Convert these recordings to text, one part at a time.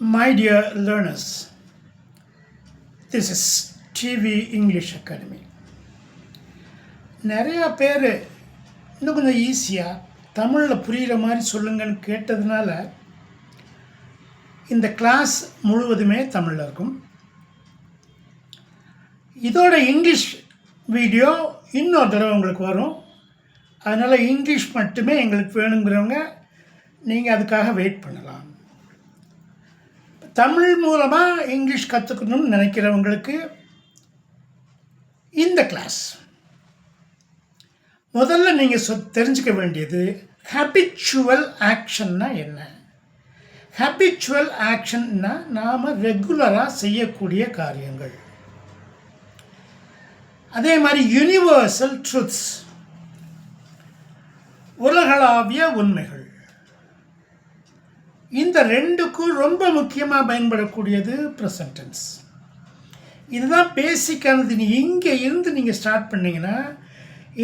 My dear learners, this is TV English Academy. நிறையா பேர் இன்னும் கொஞ்சம் ஈஸியாக தமிழில் புரிகிற மாதிரி சொல்லுங்கன்னு கேட்டதுனால இந்த கிளாஸ் முழுவதுமே தமிழில் இருக்கும். இதோட இங்கிலீஷ் வீடியோ இன்னொரு தடவை உங்களுக்கு வரும். அதனால் இங்கிலீஷ் மட்டுமே எங்களுக்கு வேணுங்கிறவங்க நீங்கள் அதுக்காக வெயிட் பண்ணலாம். தமிழ் மூலமாக இங்கிலீஷ் கற்றுக்கணும்னு நினைக்கிறவங்களுக்கு இந்த கிளாஸ். முதல்ல நீங்கள் தெரிஞ்சுக்க வேண்டியது ஹேபிச்சுவல் ஆக்ஷன்னா என்ன. ஹேபிச்சுவல் ஆக்ஷன்னா நாம் ரெகுலராக செய்யக்கூடிய காரியங்கள். அதே மாதிரி யூனிவர்சல் ட்ரூத்ஸ், உலகளாவிய உண்மைகள். இந்த ரெண்டுக்கும் ரொம்ப முக்கியமாக பயன்படக்கூடியது ப்ரெசன்ட் டென்ஸ். இதுதான் பேசிக்கானது. இங்கே இருந்து நீங்கள் ஸ்டார்ட் பண்ணிங்கன்னா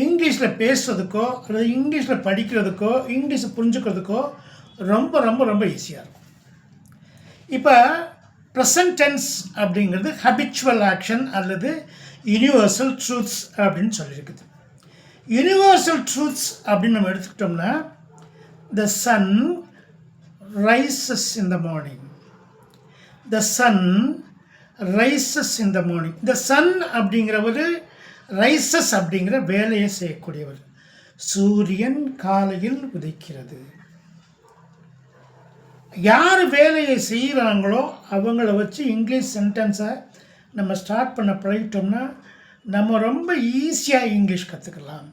இங்கிலீஷில் பேசுகிறதுக்கோ அல்லது இங்கிலீஷில் படிக்கிறதுக்கோ இங்கிலீஷை புரிஞ்சுக்கிறதுக்கோ ரொம்ப ரொம்ப ரொம்ப ஈஸியாக இருக்கும். இப்போ ப்ரெசன்ட் டென்ஸ் அப்படிங்கிறது ஹேபிச்சுவல் ஆக்ஷன் அல்லது யூனிவர்சல் ட்ரூத்ஸ் அப்படின்னு சொல்லியிருக்குது. யூனிவர்சல் ட்ரூத்ஸ் அப்படின்னு நம்ம எடுத்துக்கிட்டோம்னா, த Sun rises in the morning. The sun rises in the morning. The sun அப்படிங்கிறவர் rises அப்படிங்கிற வேலையை செய்யக்கூடியவர். சூரியன் காலையில் உதிக்கிறது. யார் வேலையை செய்கிறாங்களோ அவங்கள வச்சு இங்கிலீஷ் சென்டென்ஸை நம்ம ஸ்டார்ட் பண்ண பழகிட்டோம்னா நம்ம ரொம்ப ஈஸியாக இங்கிலீஷ் கற்றுக்கலாம்.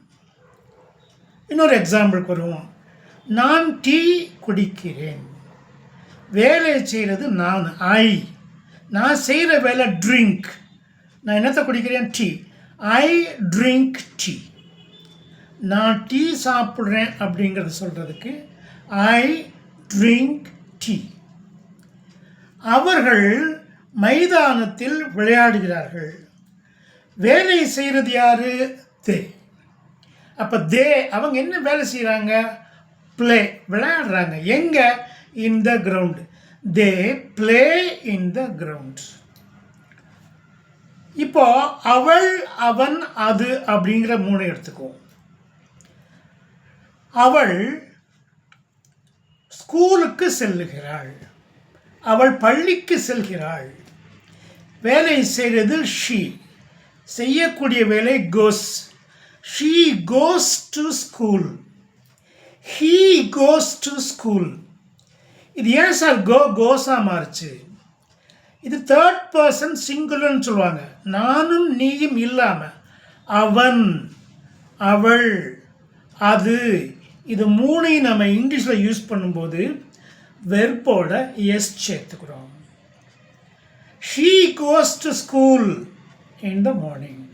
இன்னொரு எக்ஸாம்பிளுக்கு வருவோம். நான் டீ குடிக்கிறேன். வேலை செய்கிறது நான் செய்கிற வேலை ட்ரிங்க். நான் என்னத்தை குடிக்கிறேன்? டீ. ஐ ட்ரிங்க் டீ. நான் டீ சாப்பிட்றேன் அப்படிங்கிறத சொல்கிறதுக்கு ஐ ட்ரிங்க் டீ. அவர்கள் மைதானத்தில் விளையாடுகிறார்கள். வேலை செய்கிறது யார்? தே. அப்போ தே அவங்க என்ன வேலை செய்கிறாங்க? ப்ளே, விளையாடுறாங்க. எங்கே? In the ground. They play in the ground. இப்போ அவள், அவன், அது அப்படிங்கிற 3 எடுத்துக்குவோம். அவள் ஸ்கூலுக்கு செல்லுகிறாள். அவள் பள்ளிக்கு செல்கிறாள். வேலை செய்கிறது ஷீ. செய்யக்கூடிய வேலை goes. She goes to school. He goes to school. இது ஏன் சார் கோஸாக மாறுச்சு? இது தேர்ட் பர்சன் சிங்குலர்னு சொல்லுவாங்க. நானும் நீயும் இல்லாமல் அவன், அவள், அது, இது 3ஐயும் நம்ம இங்கிலீஷில் யூஸ் பண்ணும்போது வெர்போட எஸ் சேர்த்துக்கிறோம். She goes to school in the morning.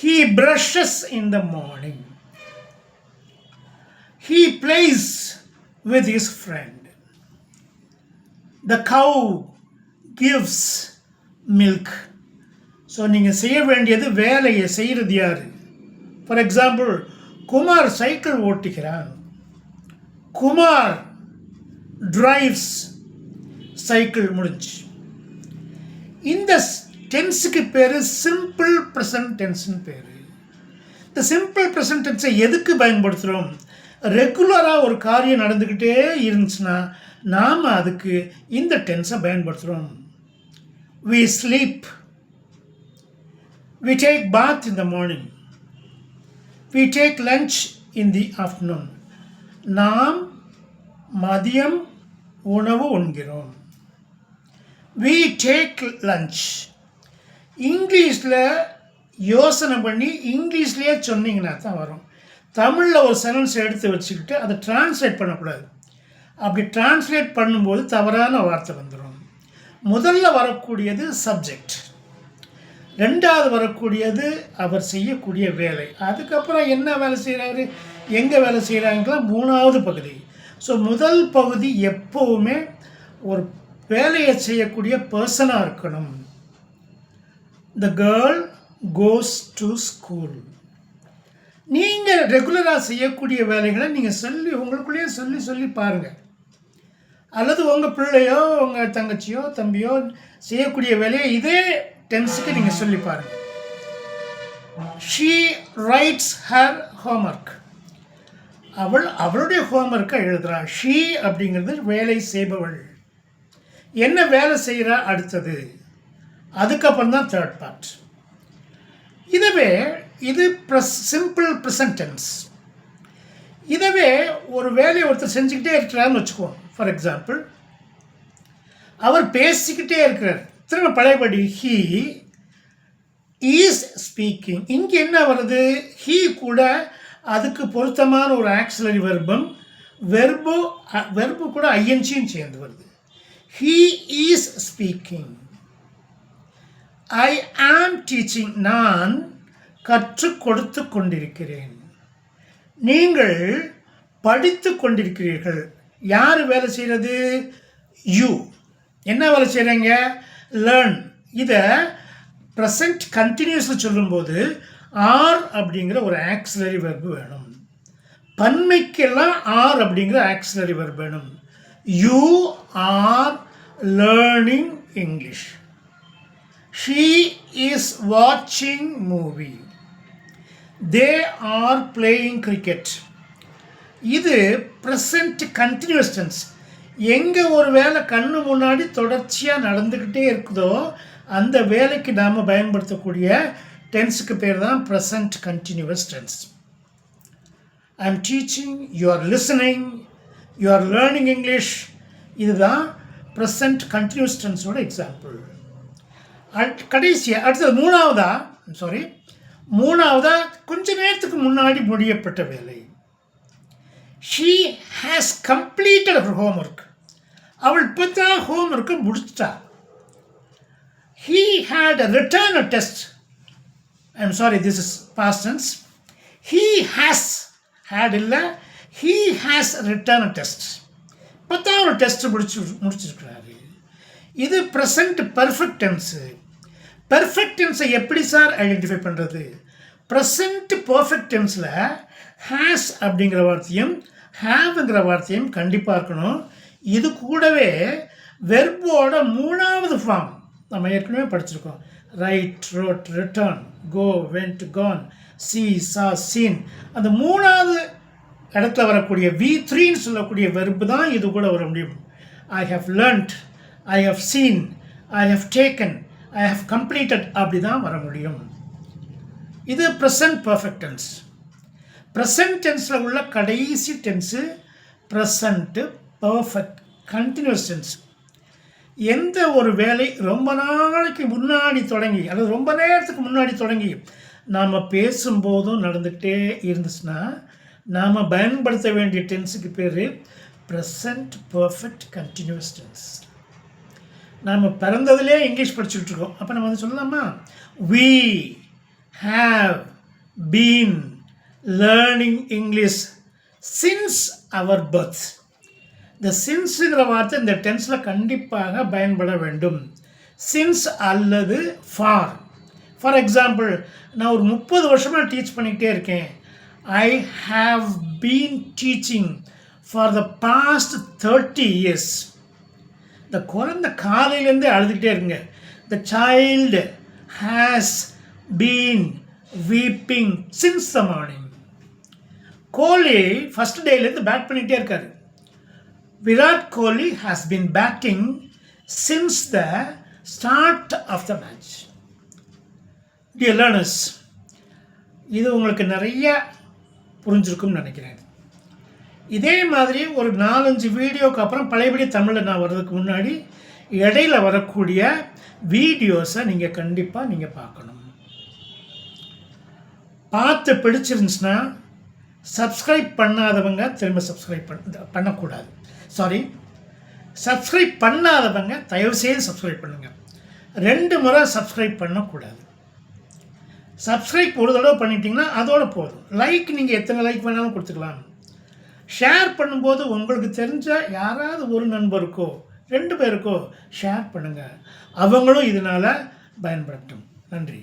He brushes in the morning. He plays with his friend. The cow gives milk. So நீங்கள் செய்ய வேண்டியது வேலையை செய்கிறது யார்? ஃபார் எக்ஸாம்பிள், குமார் சைக்கிள் ஓட்டுகிறான். Kumar drives cycle. முடிஞ்சு. இந்த டென்ஸுக்கு பேர் சிம்பிள் ப்ரெசன்ட் டென்ஸ்னு பேர். இந்த சிம்பிள் ப்ரெசன்ட் டென்ஸை எதுக்கு பயன்படுத்துகிறோம்? ரெகுலராக ஒரு காரியம் நடந்துக்கிட்டே இருந்துச்சுன்னா நாம் அதுக்கு இந்த டென்ஸை பயன்படுத்துகிறோம். We sleep. We take bath in the morning. We take lunch in the afternoon. நாம் மதியம் உணவு உண்கிறோம். We take lunch. இங்கிலீஷில் யோசனை பண்ணி இங்கிலீஷ்லேயே சொன்னீங்கன்னா தான் வரும். தமிழில் ஒரு சென்டென்ஸ் எடுத்து வச்சுக்கிட்டு அதை டிரான்ஸ்லேட் பண்ணக்கூடாது. அப்படி டிரான்ஸ்லேட் பண்ணும்போது தவறான வார்த்தை வந்துடும். முதல்ல வரக்கூடியது சப்ஜெக்ட், ரெண்டாவது வரக்கூடியது அவர் செய்யக்கூடிய வேலை, அதுக்கப்புறம் என்ன வேலை செய்கிறாரு, எங்கே வேலை செய்கிறாங்கலாம் 3வது பகுதி. ஸோ முதல் பகுதி எப்போவுமே ஒரு வேலையை செய்யக்கூடிய பர்சனாக இருக்கணும். The girl cos to school. நீங்கள் ரெகுலராக செய்யக்கூடிய வேலைகளை நீங்கள் உங்களுக்குள்ளேயே சொல்லி பாருங்கள். அல்லது உங்கள் பிள்ளையோ உங்கள் தங்கச்சியோ தம்பியோ செய்யக்கூடிய வேலையை இதே டென்ஸுக்கு நீங்கள் சொல்லி பாருங்கள். She writes her homework. அவளுடைய ஹோம்ஒர்க்கை எழுதுகிறாள். ஷீ அப்படிங்கிறது வேலை செய்பவள். என்ன வேலை செய்கிறா அடுத்தது, அதுக்கப்புறம் தான் தேர்ட் பார்ட். இதுவே இது சிம்பிள் ப்ரெசன்ட் டென்ஸ். இதுவே ஒரு வேலையை ஒருத்தர் செஞ்சுக்கிட்டே இருக்கிறாருன்னு வச்சுக்குவோம். ஃபார் எக்ஸாம்பிள், அவர் பேசிக்கிட்டே இருக்கிறார். திரும்ப பழையபடி ஹீ ஈஸ் ஸ்பீக்கிங். இங்கே என்ன வருது, ஹீ கூட அதுக்கு பொருத்தமான ஒரு ஆக்சிலரி வெர்பம், வெர்பு கூட ஐஎன்ஜியும் சேர்ந்து வருது. He is speaking. ஐ ஆம் டீச்சிங். நான் கற்றுக் கொடுத்து கொண்டிருக்கிறேன். நீங்கள் படித்து கொண்டிருக்கிறீர்கள். யார் வேலை செய்கிறது, யூ. என்ன வேலை செய்கிறீங்க, லேர்ன். இதை ப்ரெசன்ட் கண்டினியூஸில் சொல்லும்போது ஆர் அப்படிங்கிற ஒரு ஆக்சிலரி வெர்பு வேணும். பன்மைக்கெல்லாம் ஆர் அப்படிங்கிற ஆக்சிலரி வெர்பு வேணும். You are learning English. She is வாட்சிங் movie. They are playing cricket. இது ப்ரெசன்ட் கண்டினியூஸ் டென்ஸ். எங்கே ஒரு வேலை கண்ணு முன்னாடி தொடர்ச்சியாக நடந்துக்கிட்டே இருக்குதோ அந்த வேலைக்கு நாம் பயன்படுத்தக்கூடிய டென்ஸுக்கு பேர் தான் present continuous tense. I am teaching, you are listening, you are learning English. இதுதான் ப்ரெசன்ட் கண்டினியூஸ் டென்ஸோட எக்ஸாம்பிள். கடைசியாக அடுத்தது மூணாவதா கொஞ்ச நேரத்துக்கு முன்னாடி முடியப்பட்ட வேலை. She has completed her homework. அவள் இப்போ தான் ஹோம்ஒர்க்கை முடிச்சிட்டா. He had written a test. I'm sorry, this is past tense. He has written a test. இப்போ தான் ஒரு டெஸ்ட் முடிச்சிருக்கிறாரு. இது ப்ரெசன்ட் பெர்ஃபெக்ட் டென்ஸு. பெர்ஃபெக்ட் டென்ஸை எப்படி சார் ஐடென்டிஃபை பண்ணுறது? ப்ரெசன்ட் பர்ஃபெக்ட் டென்ஸில் ஹேஸ் அப்படிங்கிற வார்த்தையும் ஹேவ்ங்கிற வார்த்தையும் கண்டிப்பாக இருக்கணும். இது கூடவே வெர்போட மூணாவது ஃபார்ம் நம்ம ஏற்கனவே படிச்சிருக்கோம். ரைட், ரோட், ரிட்டர்ன், கோ, வெண்ட், கான், சி, சா, சீன். அந்த மூணாவது இடத்துல வரக்கூடிய V3ன்னு சொல்லக்கூடிய வெர்பு தான் இது கூட வர முடியும். I have learnt, I have seen, I have taken, I have completed, அப்படி தான் வர முடியும். இது ப்ரெசன்ட் பர்ஃபெக்ட் டென்ஸ். ப்ரெசன்ட் டென்ஸில் உள்ள கடைசி tense present perfect continuous tense. எந்த ஒரு வேலை ரொம்ப நாளைக்கு முன்னாடி தொடங்கி அல்லது ரொம்ப நேரத்துக்கு முன்னாடி தொடங்கி நாம் பேசும்போதும் நடந்துக்கிட்டே இருந்துச்சுன்னா நாம் பயன்படுத்த வேண்டிய டென்ஸுக்கு பேர் ப்ரெசன்ட் பர்ஃபெக்ட் கண்டினியூஸ் டென்ஸ். நாம் பிறந்ததுலேயே இங்கிலீஷ் படிச்சுக்கிட்டு இருக்கோம். அப்போ நம்ம வந்து சொல்லலாமா, we have been learning English since our birth. இந்த சின்ஸுங்கிற வார்த்தை இந்த டென்ஸில் கண்டிப்பாக பயன்பட வேண்டும். சின்ஸ் அல்லது ஃபார் எக்ஸாம்பிள், நான் ஒரு 30 வருஷமாக டீச் பண்ணிக்கிட்டே இருக்கேன். I have been teaching for the past 30 years. இந்த குழந்தை காலையிலேருந்தே அழுதுகிட்டே இருங்க. The child has been weeping since the morning. Kohli first டேலேருந்து பேட் பண்ணிகிட்டே இருக்காரு. Virat Kohli has been batting since the start of the match. Dear learners, இது உங்களுக்கு நிறைய புரிஞ்சிருக்கும்னு நினைக்கிறேன். இதே மாதிரி ஒரு 4-5 வீடியோக்கு அப்புறம் பழையபடி தமிழில் நான் வர்றதுக்கு முன்னாடி இடையில் வரக்கூடிய வீடியோஸை நீங்கள் கண்டிப்பாக பார்க்கணும். பார்த்து பிடிச்சிருந்துச்சுன்னா சப்ஸ்கிரைப் பண்ணாதவங்க திரும்ப சப்ஸ்கிரைப் பண்ணக்கூடாது. சப்ஸ்கிரைப் பண்ணாதவங்க தயவுசெய்து சப்ஸ்கிரைப் பண்ணுங்கள். 2 முறை சப்ஸ்கிரைப் பண்ணக்கூடாது. சப்ஸ்கிரைப் ஒரு தடவை பண்ணிட்டீங்கன்னா அதோடு போதும். லைக் நீங்கள் எத்தனை லைக் வேணாலும் கொடுத்துக்கலாம். ஷேர் பண்ணும்போது உங்களுக்கு தெரிஞ்ச யாராவது ஒரு நண்பருக்கோ 2 பேருக்கோ ஷேர் பண்ணுங்கள். அவங்களும் இதனால் பயன்படட்டும். நன்றி.